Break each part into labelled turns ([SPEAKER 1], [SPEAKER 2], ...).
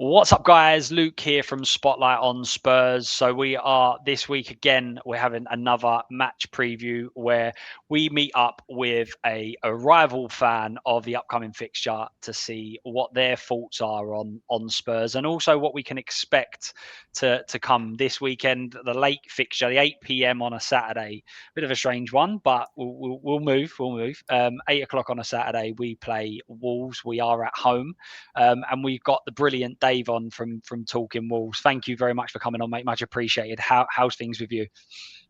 [SPEAKER 1] What's up, guys? Luke here from Spotlight on Spurs. So we are this week again. We're having another match preview where we meet up with a rival fan of the upcoming fixture to see what their thoughts are on Spurs, and also what we can expect to come this weekend. The late fixture, the 8 p.m. on a Saturday, bit of a strange one, but we'll move. We'll move. 8 o'clock on a Saturday, we play Wolves. We are at home. And we've got the brilliant Dave on from Talking Wolves. Thank you very much for coming on, mate. Much appreciated. How's things with you?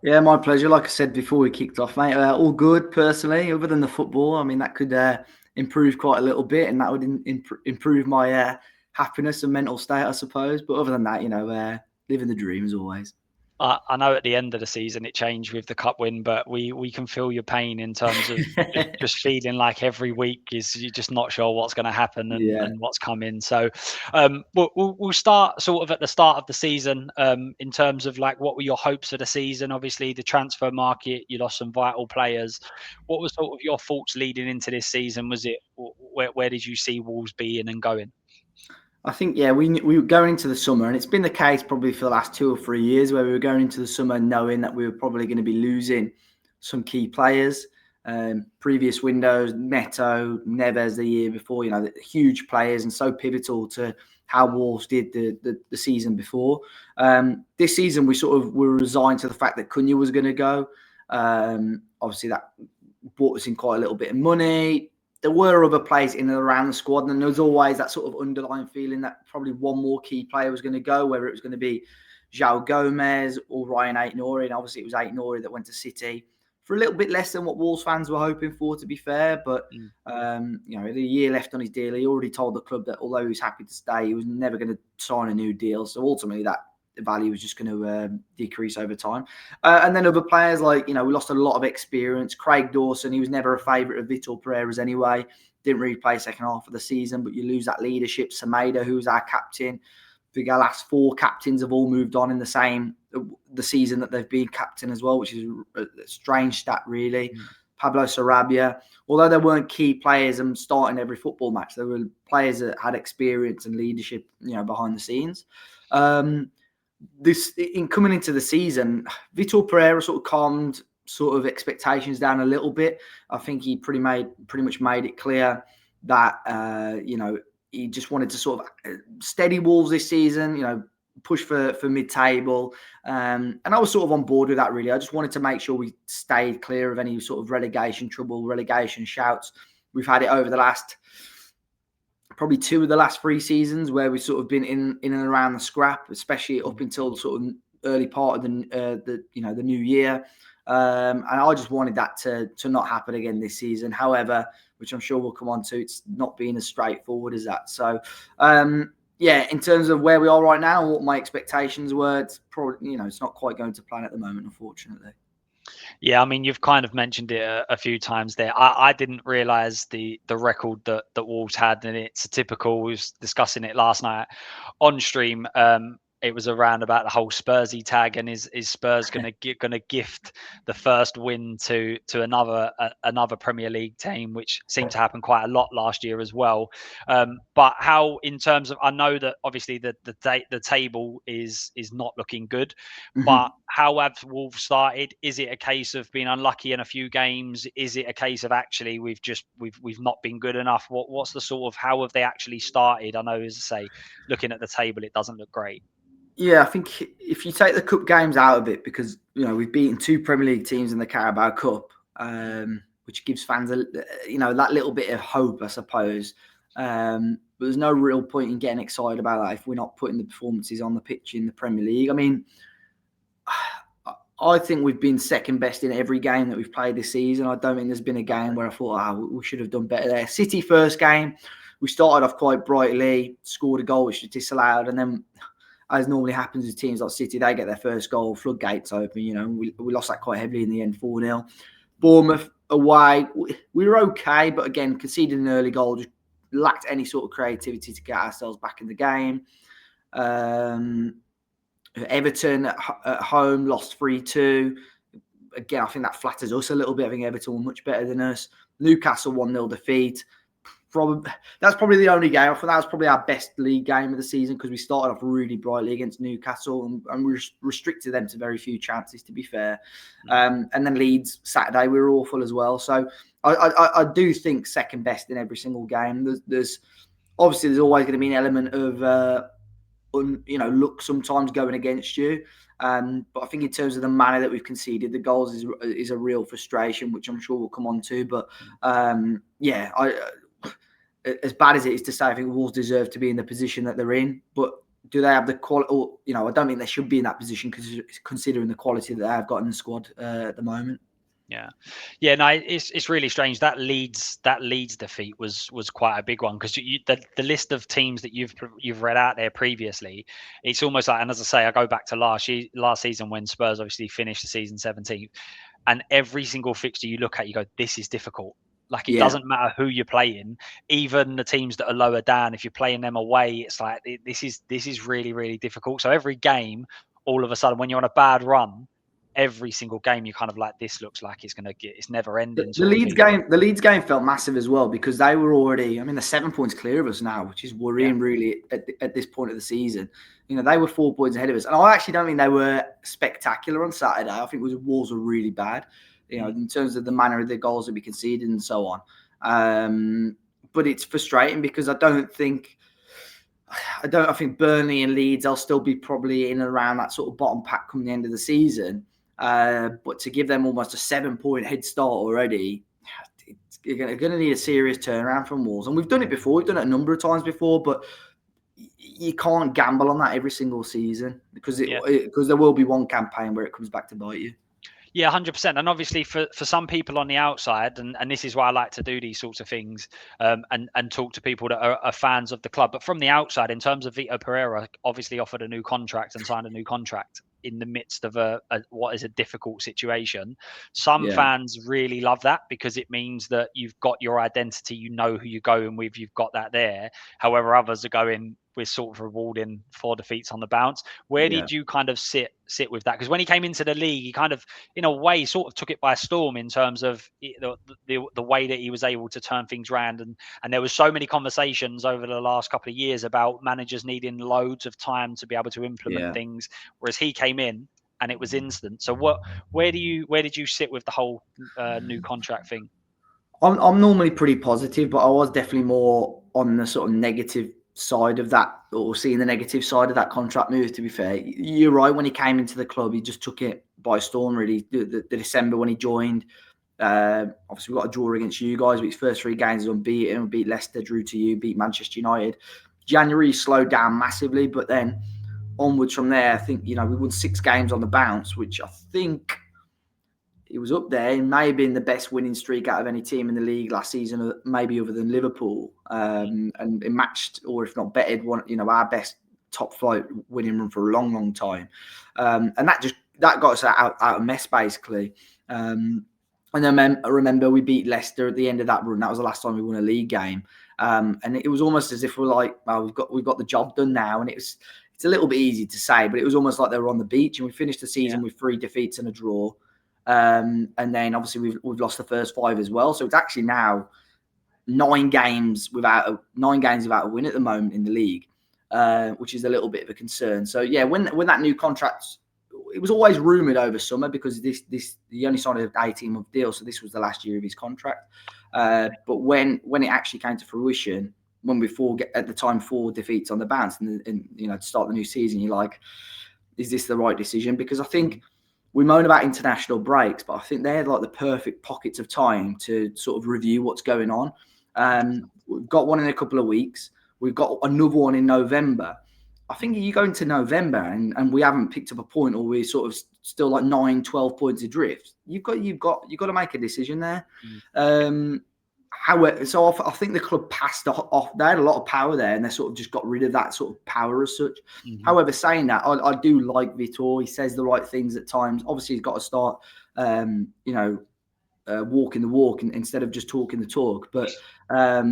[SPEAKER 2] Yeah, my pleasure. Like I said before we kicked off, mate, all good personally, other than the football. I mean, that could improve quite a little bit, and that would improve my happiness and mental state, I suppose. But other than that, living the dream as always.
[SPEAKER 1] I know at the end of the season it changed with the cup win, but we can feel your pain in terms of just feeling like every week is you're just not sure what's going to happen and what's coming. So we'll start sort of at the start of the season in terms of like what were your hopes for the season? Obviously, the transfer market, you lost some vital players. What was sort of your thoughts leading into this season? Was it where did you see Wolves being and going?
[SPEAKER 2] I think, we were going into the summer, and it's been the case probably for the last 2 or 3 years, where we were going into the summer knowing that we were probably going to be losing some key players. Previous windows, Neto, Neves the year before, the huge players and so pivotal to how Wolves did the season before. This season, we sort of were resigned to the fact that Cunha was going to go. Obviously, that brought us in quite a little bit of money. There were other players in and around the squad, and there was always that sort of underlying feeling that probably one more key player was going to go, whether it was going to be João Gomez or Ryan Aït-Nouri, and obviously it was Aït-Nouri that went to City for a little bit less than what Wolves fans were hoping for, to be fair. But the year left on his deal, he already told the club that although he was happy to stay, he was never going to sign a new deal. So ultimately, that value was just going to decrease over time. And then other players like, we lost a lot of experience. Craig Dawson, he was never a favourite of Vitor Pereira's anyway. Didn't really play second half of the season, but you lose that leadership. Semedo, who was our captain. I think our last 4 captains have all moved on in the season that they've been captain as well, which is a strange stat, really. Pablo Sarabia, although they weren't key players and starting every football match, there were players that had experience and leadership, behind the scenes. In coming into the season, Vitor Pereira sort of calmed sort of expectations down a little bit. I think he pretty much made it clear that he just wanted to sort of steady Wolves this season, push for mid-table. And I was sort of on board with that, really. I just wanted to make sure we stayed clear of any sort of relegation trouble, relegation shouts. We've had it over the last probably 2 of the last 3 seasons where we've sort of been in and around the scrap, especially up until sort of early part of the new year. And I just wanted that to not happen again this season. However, which I'm sure we'll come on to, it's not being as straightforward as that. So, in terms of where we are right now, what my expectations were, it's probably, it's not quite going to plan at the moment, unfortunately.
[SPEAKER 1] Yeah, I mean, you've kind of mentioned it a few times there. I didn't realise the record that Wolves had, and it's a typical. We was discussing it last night on stream. It was around about the whole Spursy tag, and is Spurs going to gift the first win to another Premier League team, which seemed to happen quite a lot last year as well. But how, in terms of, I know that obviously the table is not looking good, but how have Wolves started? Is it a case of being unlucky in a few games? Is it a case of actually we've not been good enough? What's the sort of, how have they actually started? I know, as I say, looking at the table, it doesn't look great.
[SPEAKER 2] Yeah, I think if you take the cup games out of it, because we've beaten 2 Premier League teams in the Carabao Cup, which gives fans that little bit of hope, I suppose. But there's no real point in getting excited about that if we're not putting the performances on the pitch in the Premier League. I mean, I think we've been second best in every game that we've played this season. I don't think there's been a game where I thought, we should have done better there. City first game, we started off quite brightly, scored a goal which was disallowed, and then, as normally happens with teams like City, they get their first goal, floodgates open. We lost that quite heavily in the end, 4-0. Bournemouth away, we were okay, but again, conceded an early goal, just lacked any sort of creativity to get ourselves back in the game. Everton at home lost 3-2. Again, I think that flatters us a little bit. I think Everton were much better than us. Newcastle 1-0 defeat. that's probably the only game. I thought that was probably our best league game of the season because we started off really brightly against Newcastle and we restricted them to very few chances, to be fair. And then Leeds Saturday, we were awful as well. So I do think second best in every single game. There's obviously there's always going to be an element of luck sometimes going against you. But I think in terms of the manner that we've conceded the goals is a real frustration, which I'm sure we'll come on to. But as bad as it is to say, I think Wolves deserve to be in the position that they're in. But do they have the quality? I don't think they should be in that position considering the quality that they have got in the squad at the moment.
[SPEAKER 1] Yeah, no, it's really strange. That Leeds defeat was quite a big one because the list of teams that you've read out there previously, it's almost like, and as I say, I go back to last season when Spurs obviously finished the season 17th, and every single fixture you look at, you go, this is difficult. Like it doesn't matter who you're playing, even the teams that are lower down. If you're playing them away, it's like this is really, really difficult. So every game, all of a sudden, when you're on a bad run, every single game you kind of like, this looks like it's never ending.
[SPEAKER 2] The Leeds game felt massive as well because they were already, they're 7 points clear of us now, which is worrying really at this point of the season. They were 4 points ahead of us, and I actually don't think they were spectacular on Saturday. I think Wolves were really bad, in terms of the manner of the goals that we conceded and so on. But it's frustrating because I think Burnley and Leeds, they'll still be probably in and around that sort of bottom pack come the end of the season. But to give them almost a 7 point head start already, you're going to need a serious turnaround from Wolves. And we've done it before. We've done it a number of times before, but you can't gamble on that every single season because there will be one campaign where it comes back to bite you.
[SPEAKER 1] Yeah, 100%. And obviously for some people on the outside, and this is why I like to do these sorts of things and talk to people that are fans of the club. But from the outside, in terms of Vitor Pereira, obviously offered a new contract and signed a new contract in the midst of what is a difficult situation. Some fans really love that because it means that you've got your identity, you know who you're going with, you've got that there. However, others are going, we're sort of rewarding 4 defeats on the bounce. Where did you kind of sit with that? Because when he came into the league, he kind of, in a way, sort of took it by storm in terms of the way that he was able to turn things around. And there was so many conversations over the last couple of years about managers needing loads of time to be able to implement things, whereas he came in and it was instant. So where did you sit with the whole new contract thing?
[SPEAKER 2] I'm normally pretty positive, but I was definitely more on the sort of negative side of that, or seeing the negative side of that contract move. To be fair, you're right. When he came into the club, he just took it by storm. Really, the December when he joined, obviously we got a draw against you guys, but his first 3 games was unbeaten. Beat Leicester, drew to you, beat Manchester United. January slowed down massively, but then onwards from there, I think we won 6 games on the bounce, which I think it was up there. It may have been the best winning streak out of any team in the league last season, maybe other than Liverpool. And it matched, or if not bettered, our best top flight winning run for a long, long time. And that got us out of mess, basically. And then I remember we beat Leicester at the end of that run. That was the last time we won a league game. And it was almost as if we're like, well, we've got the job done now. And it's a little bit easy to say, but it was almost like they were on the beach. And we finished the season with 3 defeats and a draw. And then obviously we've lost the first 5 as well. So it's actually now 9 games without a win at the moment in the league, which is a little bit of a concern. So yeah, when that new contract, it was always rumoured over summer because he only signed an 18-month deal, so this was the last year of his contract. But when it actually came to fruition, when we at the time 4 defeats on the bounce, and to start the new season, you're like, is this the right decision? Because I think we moan about international breaks, but I think they're like the perfect pockets of time to sort of review what's going on. We've got one in a couple of weeks. We've got another one in November. I think you go into November and we haven't picked up a point, or we're sort of still like 9, 12 points adrift. You've got to make a decision there. So I think the club passed off. They had a lot of power there, and they sort of just got rid of that sort of power as such. Mm-hmm. However, saying that, I do like Vitor. He says the right things at times. Obviously, he's got to start, walking the walk instead of just talking the talk. But I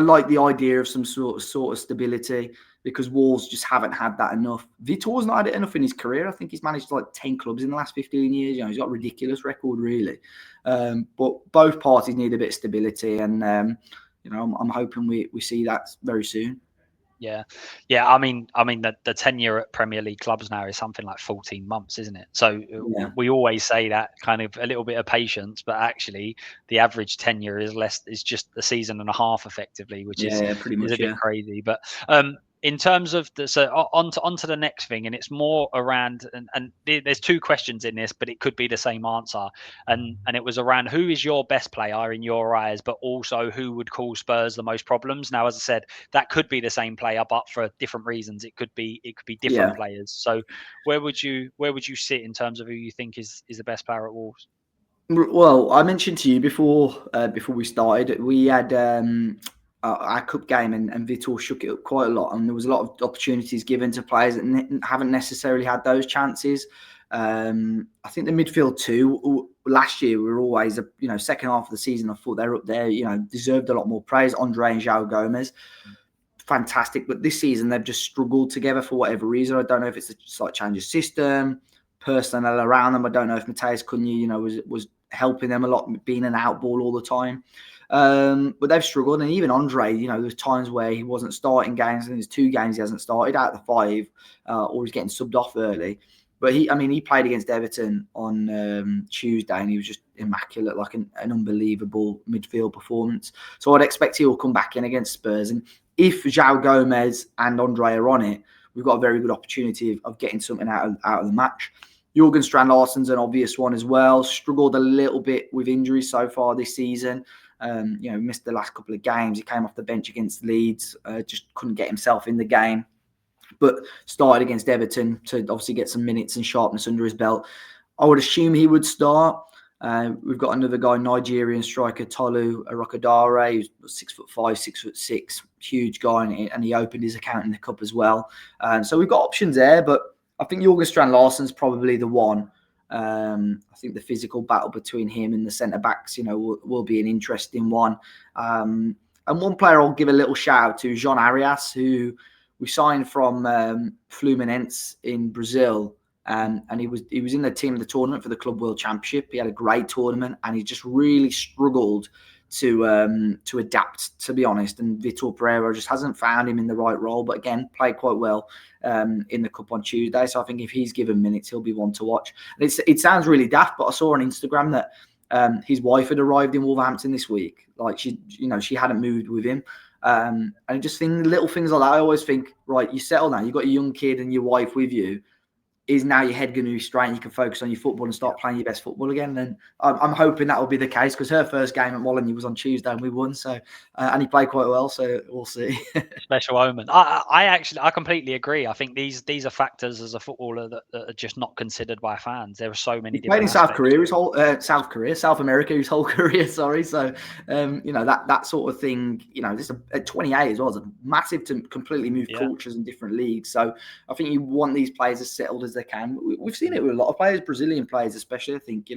[SPEAKER 2] like the idea of some sort of stability, because Wolves just haven't had that enough. Vitor's not had it enough in his career. I think he's managed like 10 clubs in the last 15 years. He's got a ridiculous record, really. But both parties need a bit of stability. And, I'm hoping we see that very soon.
[SPEAKER 1] Yeah. I mean, the tenure at Premier League clubs now is something like 14 months, isn't it? So
[SPEAKER 2] Yeah,
[SPEAKER 1] we always say that kind of a little bit of patience, but actually the average tenure is just a season and a half effectively, which
[SPEAKER 2] yeah, pretty
[SPEAKER 1] is a
[SPEAKER 2] much,
[SPEAKER 1] bit
[SPEAKER 2] yeah.
[SPEAKER 1] crazy. But in terms of onto the next thing, and it's more around, and there's two questions in this, but it could be the same answer, and it was around who is your best player in your eyes, but also who would cause Spurs the most problems. Now, as I said, that could be the same player, but for different reasons. It could be different
[SPEAKER 2] Yeah.
[SPEAKER 1] players. So where would you sit in terms of who you think is the best player at Wolves?
[SPEAKER 2] Well, I mentioned to you before we started, we had our cup game, and Vitor shook it up quite a lot, and there was a lot of opportunities given to players that haven't necessarily had those chances. I think the midfield too. Last year we were always, second half of the season, I thought they're up there. Deserved a lot more praise. Andre and João Gomez, fantastic, but this season they've just struggled together for whatever reason. I don't know if it's a slight change of system, personnel around them. I don't know if Mateus Cunha, was helping them a lot, being an out ball all the time. But they've struggled, and even Andre, there's times where he wasn't starting games, and there's 2 games he hasn't started out of the 5, or he's getting subbed off early. But he played against Everton on Tuesday, and he was just immaculate, like an unbelievable midfield performance. So I'd expect he'll come back in against Spurs. And if João Gomez and Andre are on it, we've got a very good opportunity of getting something out of the match. Jurgen Strand-Larsen's an obvious one as well. Struggled a little bit with injuries so far this season. Missed the last couple of games. He came off the bench against Leeds, just couldn't get himself in the game. But started against Everton to obviously get some minutes and sharpness under his belt. I would assume he would start. We've got another guy, Nigerian striker Tolu Arokadare, who's 6'5", 6'6", huge guy, and he opened his account in the cup as well. So we've got options there, but I think Jurgen Strand-Larsen's probably the one. I think the physical battle between him and the centre backs, will be an interesting one. And one player I'll give a little shout out to, Jean Arias, who we signed from Fluminense in Brazil. And he was in the team of the tournament for the Club World Championship. He had a great tournament, and he just really struggled to adapt, to be honest. And Vitor Pereira just hasn't found him in the right role. But again, played quite well in the cup on Tuesday. So I think if he's given minutes, he'll be one to watch. And it sounds really daft, but I saw on Instagram that his wife had arrived in Wolverhampton this week. Like she hadn't moved with him. And just little things like that. I always think, right, you settle now. You've got a young kid and your wife with you. Is now your head going to be straight and you can focus on your football and start playing your best football again? And I'm hoping that will be the case, because her first game at Molineux was on Tuesday and we won. So and he played quite well. So we'll see.
[SPEAKER 1] Special omen. I completely agree. I think these are factors as a footballer that are just not considered by fans. There are so many.
[SPEAKER 2] He played in
[SPEAKER 1] South
[SPEAKER 2] America, his whole career. Sorry. So that sort of thing. This at 28 as well is massive to completely move cultures in different leagues. So I think you want these players as settled as they can. We've seen it with a lot of players, Brazilian players especially. I think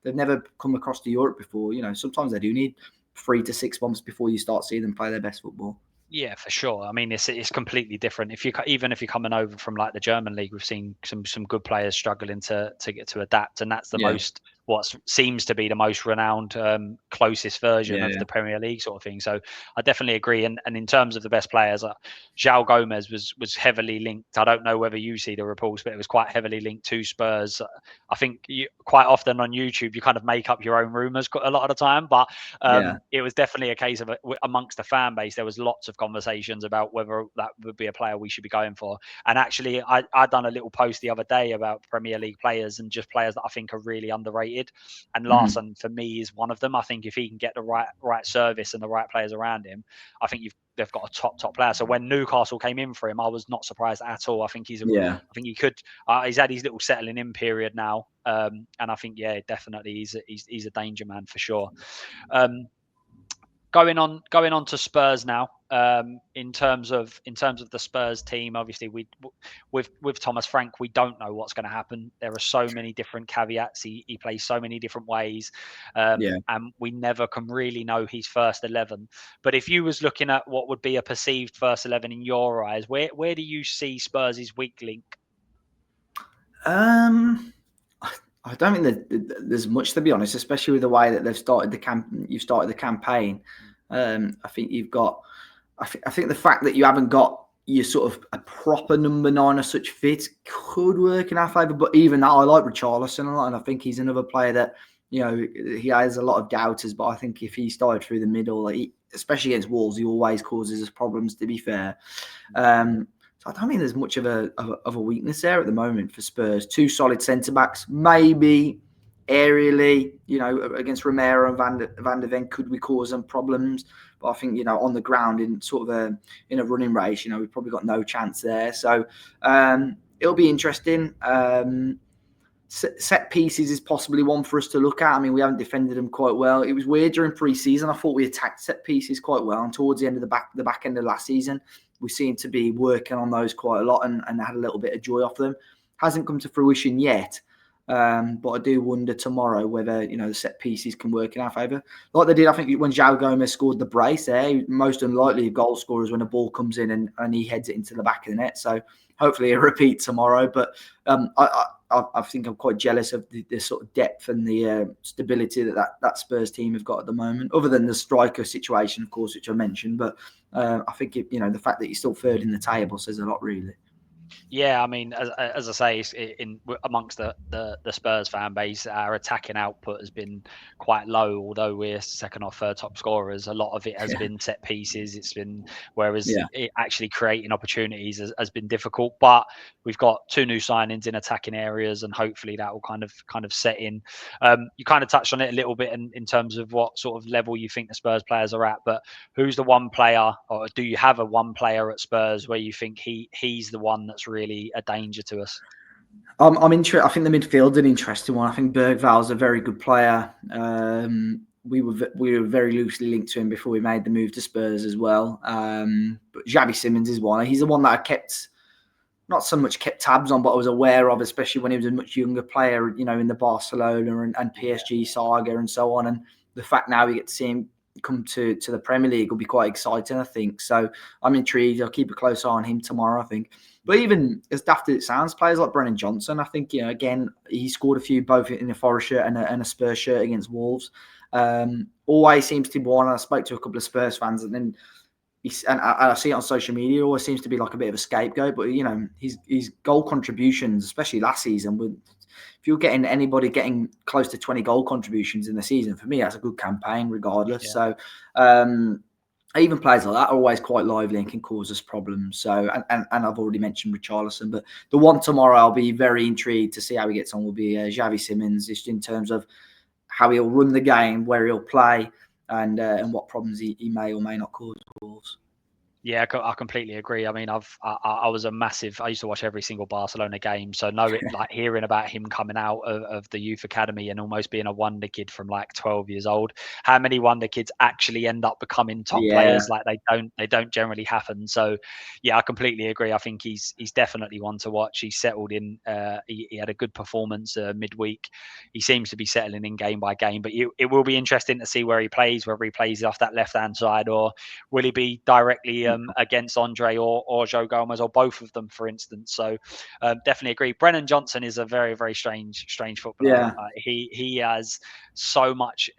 [SPEAKER 2] they've never come across to Europe before. Sometimes they do need 3 to 6 months before you start seeing them play their best football.
[SPEAKER 1] Yeah, for sure. I mean, it's completely different. Even if you're coming over from like the German league, we've seen some good players struggling to get to adapt, and that's the most what seems to be the most renowned, closest version of the Premier League sort of thing. So I definitely agree. And in terms of the best players, João Gomez was heavily linked. I don't know whether you see the reports, but it was quite heavily linked to Spurs. I think quite often on YouTube you kind of make up your own rumours a lot of the time, but it was definitely a case of amongst the fan base there was lots of conversations about whether that would be a player we should be going for. And actually, I done a little post the other day about Premier League players and just players that I think are really underrated. And Larsen for me is one of them. I think if he can get the right service and the right players around him, I think they've got a top player. So when Newcastle came in for him, I was not surprised at all. I think I think he could. He's had his little settling in period now, and I think definitely he's a danger man for sure. Going on to Spurs now. In terms of the Spurs team, obviously with Thomas Frank, we don't know what's going to happen. There are so many different caveats. He plays so many different ways, and we never can really know his first 11. But if you was looking at what would be a perceived first 11 in your eyes, where do you see Spurs' weak link?
[SPEAKER 2] I don't think there's much, to be honest, especially with the way that they've started the campaign. I think you've got. I think the fact that you haven't got your sort of a proper number 9 or such fit could work in our favour. But even that, I like Richarlison a lot, and I think he's another player that, you know, he has a lot of doubters. But I think if he started through the middle, like especially against Wolves, he always causes us problems. To be fair, so I don't think there's much of a weakness there at the moment for Spurs. 2 solid centre backs, maybe aerially, you know, against Romero and Van de Ven, could we cause them problems? But I think, you know, on the ground in sort of in a running race, you know, we've probably got no chance there. So it'll be interesting. Set pieces is possibly one for us to look at. I mean, we haven't defended them quite well. It was weird during pre-season. I thought we attacked set pieces quite well, and towards the end of the back end of last season, we seemed to be working on those quite a lot and had a little bit of joy off them. Hasn't come to fruition yet. But I do wonder tomorrow whether, you know, the set pieces can work in our favour. Like they did, I think, when João Gomez scored the brace there, most unlikely goal scorers when a ball comes in and he heads it into the back of the net. So hopefully a repeat tomorrow. But I think I'm quite jealous of the sort of depth and the stability that Spurs team have got at the moment, other than the striker situation, of course, which I mentioned. But I think, you know, the fact that you're still third in the table says a lot, really.
[SPEAKER 1] Yeah, I mean, as I say, in amongst the Spurs fan base, our attacking output has been quite low. Although we're second or third top scorers, a lot of it has been set pieces. It's been whereas it actually creating opportunities has been difficult. But we've got 2 new signings in attacking areas, and hopefully that will kind of set in. You kind of touched on it a little bit in terms of what sort of level you think the Spurs players are at. But who's the one player, or do you have a one player at Spurs where you think he's the one that's really a danger to us?
[SPEAKER 2] I'm interested. I think the midfield's an interesting one. I think Bergval's a very good player. We were very loosely linked to him before we made the move to Spurs as well. But Xavi Simons is one. He's the one that I kept, not so much kept tabs on, but I was aware of, especially when he was a much younger player, you know, in the Barcelona and PSG saga and so on. And the fact now we get to see him come to the Premier League will be quite exciting, I think. So I'm intrigued. I'll keep a close eye on him tomorrow, I think. But even as daft as it sounds, players like Brennan Johnson, I think, you know, again, he scored a few both in a Forest shirt and a Spurs shirt against Wolves. Always seems to be one. I spoke to a couple of Spurs fans, and then I see it on social media. Always seems to be like a bit of a scapegoat. But, you know, his goal contributions, especially last season, if you're getting anybody getting close to 20 goal contributions in the season, for me, that's a good campaign regardless. Yeah. So even players like that are always quite lively and can cause us problems. So, and I've already mentioned Richarlison, but the one tomorrow I'll be very intrigued to see how he gets on will be Xavi Simons, just in terms of how he'll run the game, where he'll play, and what problems he may or may not cause Wolves.
[SPEAKER 1] Yeah, I completely agree. I mean, I was a massive. I used to watch every single Barcelona game, so like hearing about him coming out of the youth academy and almost being a wonder kid from like 12 years old. How many wonder kids actually end up becoming top players? Like they don't generally happen. So, yeah, I completely agree. I think he's definitely one to watch. He's settled in. He had a good performance midweek. He seems to be settling in game by game. But it will be interesting to see where he plays, whether he plays off that left hand side or will he be directly against Andre or João Gomez or both of them, for instance. So definitely agree. Brennan Johnson is a very, very strange footballer.
[SPEAKER 2] Yeah.
[SPEAKER 1] He has so much.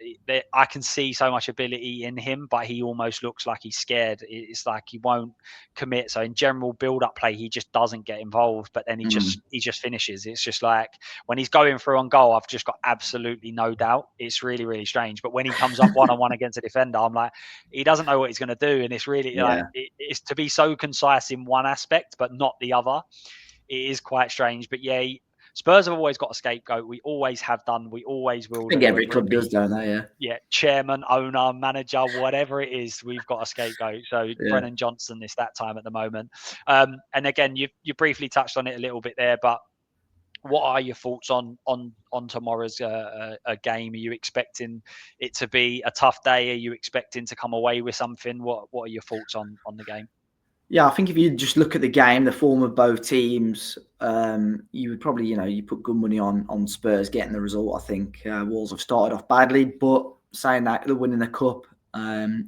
[SPEAKER 1] I can see so much ability in him, but he almost looks like he's scared. It's like he won't commit. So in general build-up play, he just doesn't get involved. But then he just finishes. It's just like when he's going through on goal, I've just got absolutely no doubt. It's really, really strange. But when he comes up one-on-one against a defender, I'm like, he doesn't know what he's going to do, and it's really like it's to be so concise in one aspect but not the other. It is quite strange. But yeah, Spurs have always got a scapegoat. We always have done. We always will.
[SPEAKER 2] I think every club does, don't they?
[SPEAKER 1] Yeah, chairman, owner, manager, whatever it is, we've got a scapegoat. So Brennan Johnson is that time at the moment. And again, you briefly touched on it a little bit there, but what are your thoughts on tomorrow's game? Are you expecting it to be a tough day? Are you expecting to come away with something? What are your thoughts on the game?
[SPEAKER 2] Yeah, I think if you just look at the game, the form of both teams, you would probably, you put good money on Spurs getting the result. I think Wolves have started off badly, but saying that they're winning the cup,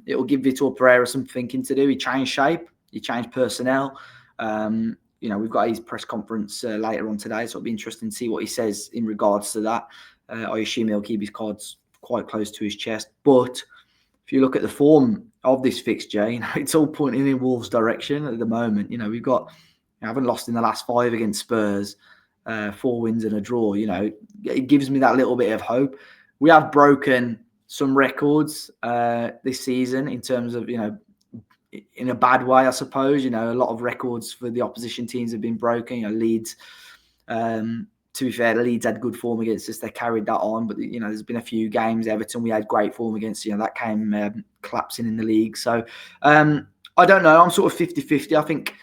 [SPEAKER 2] it will give Vitor Pereira some thinking to do. He changed shape, he changed personnel. We've got his press conference later on today, so it'll be interesting to see what he says in regards to that. I assume he'll keep his cards quite close to his chest. But if if you look at the form of this fixture, it's all pointing in Wolves' direction at the moment. We've got, haven't lost in the last 5 against Spurs, 4 wins and a draw. It gives me that little bit of hope. We have broken some records this season in terms of, in a bad way, I suppose. A lot of records for the opposition teams have been broken. Leeds, to be fair, Leeds had good form against us. They carried that on. But, there's been a few games. Everton, we had great form against, that came collapsing in the league. So, I don't know. I'm sort of 50-50. I think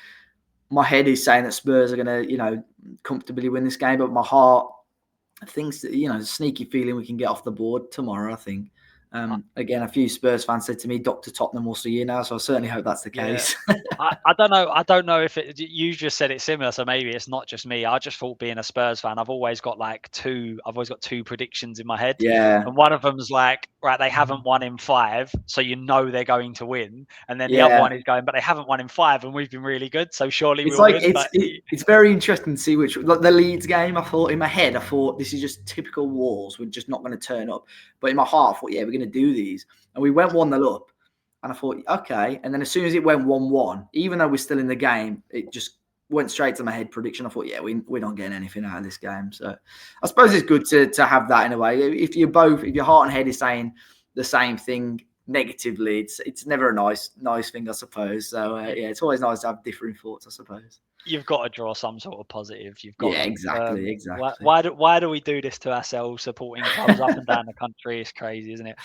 [SPEAKER 2] my head is saying that Spurs are going to, comfortably win this game. But my heart thinks that, there's a sneaky feeling we can get off the board tomorrow, I think. Again, a few Spurs fans said to me, Dr. Tottenham will see you now. So I certainly hope that's the case.
[SPEAKER 1] I don't know. I don't know if you just said it similar. So maybe it's not just me. I just thought, being a Spurs fan, I've always got two predictions in my head.
[SPEAKER 2] Yeah.
[SPEAKER 1] And one of them's like, right, they haven't won in 5. So they're going to win. And then the other one is going, but they haven't won in 5 and we've been really good. So surely we'll win.
[SPEAKER 2] It's very interesting to see which, like the Leeds game, I thought in my head, this is just typical Wolves. We're just not going to turn up. But in my heart, I thought, yeah, we're going to do these. And we went 1-0 up. And I thought, okay. And then as soon as it went 1-1, even though we're still in the game, it just went straight to my head prediction. I thought, yeah, we're not getting anything out of this game. So I suppose it's good to have that in a way. If your heart and head is saying the same thing negatively, it's never a nice thing, I suppose. So yeah, it's always nice to have differing thoughts, I suppose.
[SPEAKER 1] You've got to draw some sort of positive. You've got
[SPEAKER 2] exactly.
[SPEAKER 1] Why do we do this to ourselves, supporting clubs up and down the country? It's crazy, isn't it?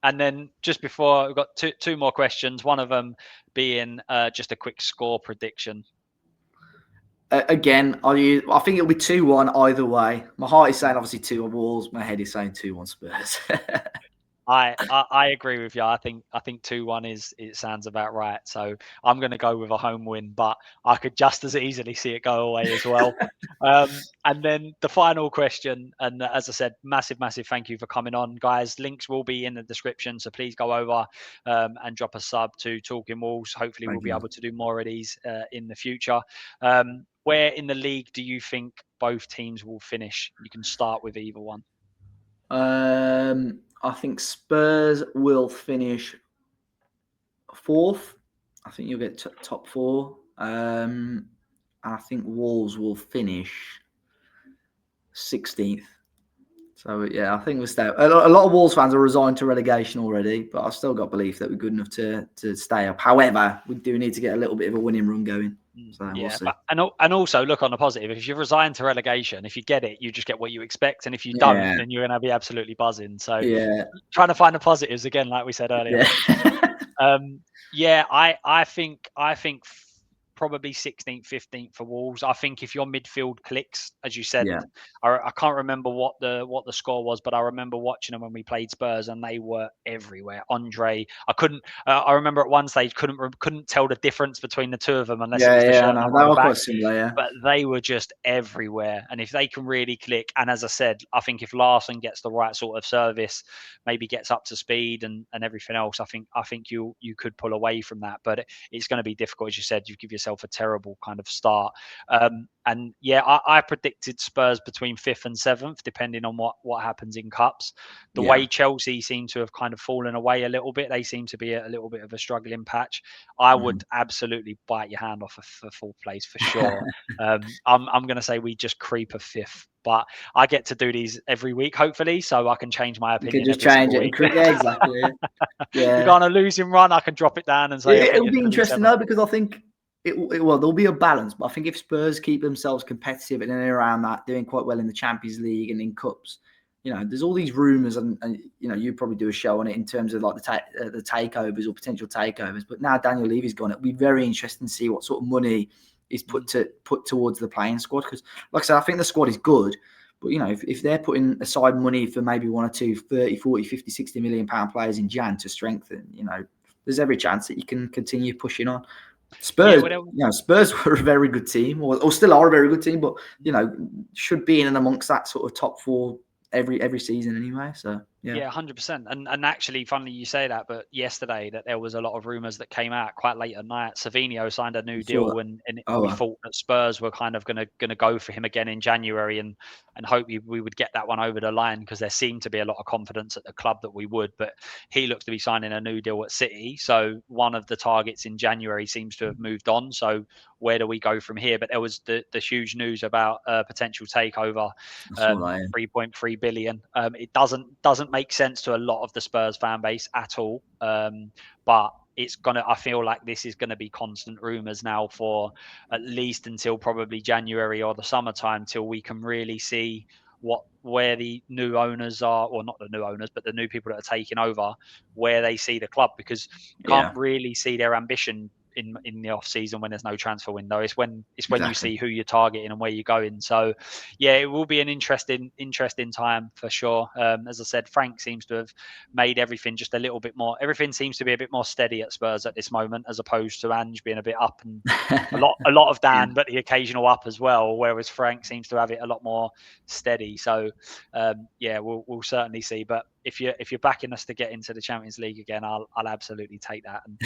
[SPEAKER 1] And then just before, we've got two more questions. One of them being just a quick score prediction.
[SPEAKER 2] Again, I think it'll be 2-1 either way. My heart is saying obviously 2-1 Wolves. My head is saying 2-1 Spurs.
[SPEAKER 1] I agree with you. I think 2-1 it sounds about right. So I'm going to go with a home win, but I could just as easily see it go away as well. And then the final question, and as I said, massive thank you for coming on, guys. Links will be in the description, so please go over and drop a sub to Talking Wolves. Hopefully we'll be able to do more of these in the future. Where in the league do you think both teams will finish? You can start with either one.
[SPEAKER 2] I think Spurs will finish 4th. I think you'll get top 4. And I think Wolves will finish 16th. So yeah, I think we'll stay. A lot of Wolves fans are resigned to relegation already, but I've still got belief that we're good enough to stay up. However, we do need to get a little bit of a winning run going. So
[SPEAKER 1] yeah,
[SPEAKER 2] we'll see.
[SPEAKER 1] And also look on the positive. If you're resigned to relegation, if you get it, you just get what you expect, and if you don't, then you're going to be absolutely buzzing. So trying to find the positives again, like we said earlier. I think probably 16th, 15th for Wolves. I think if your midfield clicks, as you said, I can't remember what the score was, but I remember watching them when we played Spurs, and they were everywhere. Andre, I remember at one stage couldn't tell the difference between the two of them unless it was the shirt.
[SPEAKER 2] They were quite similar,
[SPEAKER 1] but they were just everywhere. And if they can really click, and as I said, I think if Larson gets the right sort of service, maybe gets up to speed and everything else, I think you could pull away from that. But it's going to be difficult, as you said. You give yourself a terrible kind of start. And yeah, I predicted Spurs between 5th and 7th, depending on what happens in cups. The way Chelsea seem to have kind of fallen away a little bit, they seem to be a little bit of a struggling patch. I would absolutely bite your hand off for 4th place for sure. I'm going to say we just creep a 5th. But I get to do these every week, hopefully, so I can change my opinion.
[SPEAKER 2] You can just change it. Yeah, exactly.
[SPEAKER 1] Yeah. You go on a losing run, I can drop it down and say
[SPEAKER 2] it'll be interesting though, because I think there'll be a balance. But I think if Spurs keep themselves competitive and around that, doing quite well in the Champions League and in cups, there's all these rumours, and you probably do a show on it in terms of like the takeovers or potential takeovers. But now Daniel Levy's gone, it'll be very interesting to see what sort of money is put towards the playing squad, because like I said, I think the squad is good, but if they're putting aside money for maybe 1 or 2 30, 40, 50, 60 million pound players in Jan to strengthen, there's every chance that you can continue pushing on. Spurs, Spurs were a very good team, or still are a very good team, but should be in and amongst that sort of top 4 every season anyway. So
[SPEAKER 1] Yeah, 100%. And actually, funnily you say that, but yesterday that there was a lot of rumours that came out quite late at night. Savinho signed a new deal, and we thought that Spurs were kind of gonna go for him again in January, and hope we would get that one over the line, because there seemed to be a lot of confidence at the club that we would. But he looks to be signing a new deal at City, so one of the targets in January seems to have moved on. So where do we go from here? But there was the huge news about a potential takeover, 3.3 billion. It doesn't make sense to a lot of the Spurs fan base at all. But I feel like this is gonna be constant rumours now for at least until probably January or the summertime, till we can really see where the new owners are, or not the new owners, but the new people that are taking over, where they see the club, because you can't really see their ambition in the off season when there's no transfer window. It's when you see who you're targeting and where you're going. So yeah, it will be an interesting time for sure. As I said, Frank seems to have made everything just a little bit more. Everything seems to be a bit more steady at Spurs at this moment, as opposed to Ange being a bit up, and a lot of Dan, but the occasional up as well. Whereas Frank seems to have it a lot more steady. So yeah, we'll certainly see. But if you're backing us to get into the Champions League again, I'll absolutely take that. And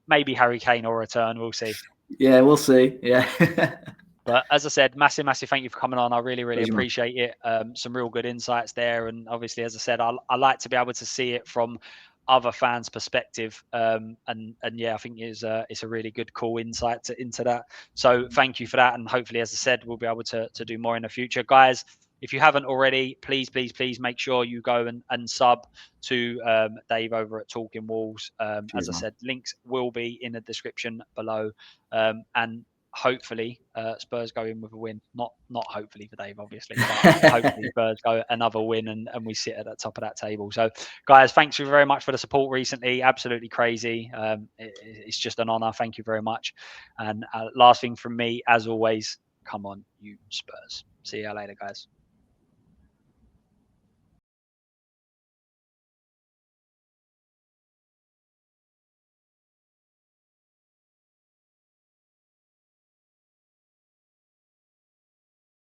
[SPEAKER 1] maybe Harry Kane will return. We'll see.
[SPEAKER 2] Yeah, we'll see. Yeah.
[SPEAKER 1] But as I said, massive thank you for coming on. I really
[SPEAKER 2] Pleasure,
[SPEAKER 1] appreciate it. Some real good insights there. And obviously, as I said, I like to be able to see it from other fans' perspective. And yeah, I think it's a really good, cool insight into that. So thank you for that. And hopefully, as I said, we'll be able to do more in the future. Guys, if you haven't already, please make sure you go and sub to Dave over at Talking Walls. As I said, links will be in the description below. And hopefully Spurs go in with a win. Not hopefully for Dave, obviously, but hopefully Spurs go another win, and we sit at the top of that table. So guys, thanks you very much for the support recently. Absolutely crazy. It's just an honor. Thank you very much. And last thing from me, as always, come on, you Spurs. See you later, guys.